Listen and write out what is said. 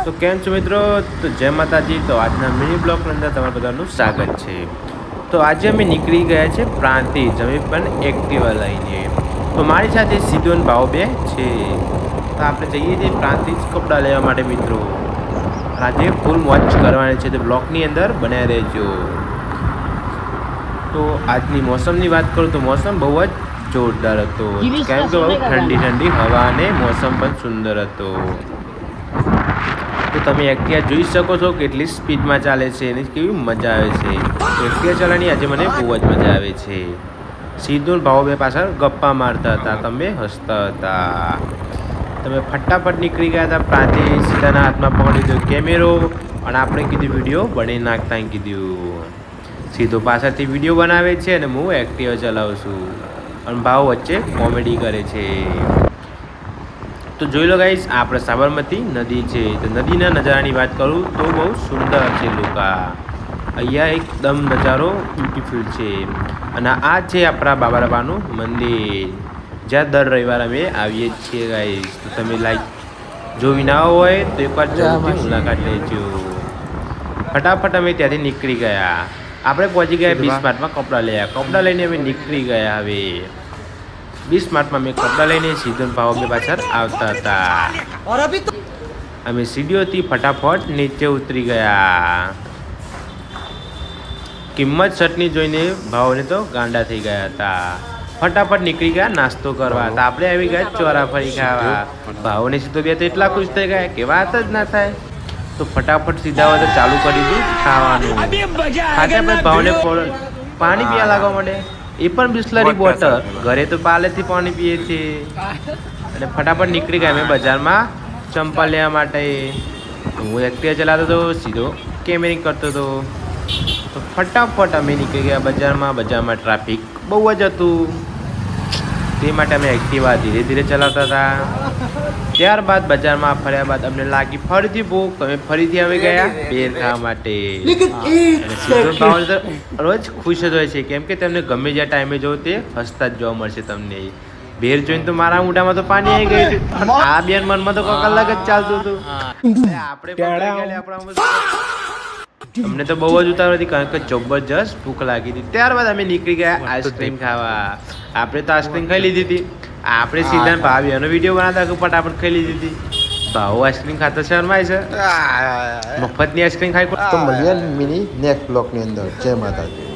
તો કેમ છો મિત્રો? તો જય માતાજી. તો આજના મિની બ્લોગની અંદર તમારા બધાનું સ્વાગત છે. તો આજે અમે નીકળી ગયા છે પ્રાંતિજ, અમે પણ એક્ટિવા લઈને. તો મારી સાથે સીધો ભાવ બે છે. તો આપણે જઈએ છીએ પ્રાંતિજ કપડાં લેવા માટે મિત્રો. આજે ફૂલ મોજ કરવાની છે, તો બ્લોગની અંદર બનાવી રહેજો. તો આજની મોસમની વાત કરું તો મોસમ બહુ જ જોરદાર હતો, કેમ કે બહુ ઠંડી ઠંડી હવા અને મોસમ પણ સુંદર હતો. તો તમે એક્ટિવા જોઈ શકો છો કેટલી સ્પીડમાં ચાલે છે અને કેવી મજા આવે છે. એક્ટિવા ચલાવવાની આજે મને બહુ જ મજા આવે છે. સીધો ભાવ બે પાછળ ગપ્પા મારતા હતા, તમે હસતા હતા. તમે ફટાફટ નીકળી ગયા હતા પ્રાંતિજ. સીધાના હાથમાં પકડી દીધો કેમેરો અને આપણે કીધું વિડીયો બની નાખતા કીધું. સીધો પાછળથી વિડીયો બનાવે છે અને હું એક્ટિવા ચલાવું છું અને ભાવ વચ્ચે કોમેડી કરે છે. તો જોઈ લો ગાઈસ, આપણે સાબરમતી નદી છે. તો નદીના નજારાની વાત કરું તો બહુ સુંદર છે. અહીંયા એકદમ નજારો બ્યુટીફુલ છે. અને આ છે આપણા બાબારાબાનું મંદિર, જ્યાં દર રવિવારે અમે આવીએ છીએ ગાઈસ. તો તમે જોવી ના હોય તો એકવાર જરૂરથી મુલાકાત લેજો. ફટાફટ અમે ત્યાંથી નીકળી ગયા. આપણે પહોંચી ગયા 20 મિનિટમાં કપડાં લઈને. કપડાં લઈને અમે નીકળી ગયા. હવે 20 મિનિટમાં મેં કપડાં લઈને સીધો ભાવ અમે પાછળ આવતા હતા. અમે સીડીઓથી ફટાફટ નીચે ઉતરી ગયા. કિંમત શર્ટની જોઈને ભાવને તો ગાંડા થઈ ગયા હતા. ફટાફટ નીકળી ગયા નાસ્તો કરવા. તો આપણે આવી ગયા ચોરાફળી ખાવા. ભાવને સીધો બે તો એટલા ખુશ થઈ ગયા કે વાત જ ના થાય. તો ફટાફટ સીધા હોય તો ચાલુ કરી દીધું ખાવાનું. ખાતે પછી ભાવને પાણી પીવા લાગવા માંડે, એ પણ બિસ્લરી બોટલ. ઘરે તો પાલેથી પાણી પીએ છીએ. અને ફટાફટ નીકળી ગયા અમે બજારમાં ચંપલ લેવા માટે. હું એક્ટિવા ચલાવતો હતો, સીધો કેમેરિંગ કરતો હતો. તો ફટાફટ અમે નીકળી ગયા બજારમાં. બજારમાં ટ્રાફિક બહુ જ હતું, તે માટે અમે એક્ટિવા ધીરે ધીરે ચલાવતા હતા. ત્યારબાદ બજારમાં ફર્યા બાદ અમને લાગી ફરીથી ભૂખ. તમે ફરીથી આવી ગયા બેર ખાવા માટે. રોજ ખુશ જ હોય છે, કેમ કે તમને ગમે જ્યાં ટાઈમે જોવો તે હસતા જ જોવા મળશે તમને. બેર જોઈને તો મારા મોઢામાં તો પાણી આવી ગયું હતું. આ બેન મનમાં તો કોક અલગ જ ચાલતું હતું. અમને તો બહુ જ ઉતાર હતી, કારણ કે જબરજસ્ત ભૂખ લાગી હતી. ત્યારબાદ અમે નીકળી ગયા આઈસ્ક્રીમ ખાવા. આપણે તો આઈસ્ક્રીમ ખાઈ લીધી હતી. આપણે સીધા ભાવી એનો વિડીયો બનાવતા કે ફટાફટ ખાઈ લીધી હતી. ભાવ આઈસ્ક્રીમ ખાતા શરમાય છે. મફતની આઈસ્ક્રીમ ખાઈ. તો મળીએ મિની નેક્સ્ટ બ્લોગની અંદર. જય માતાજી.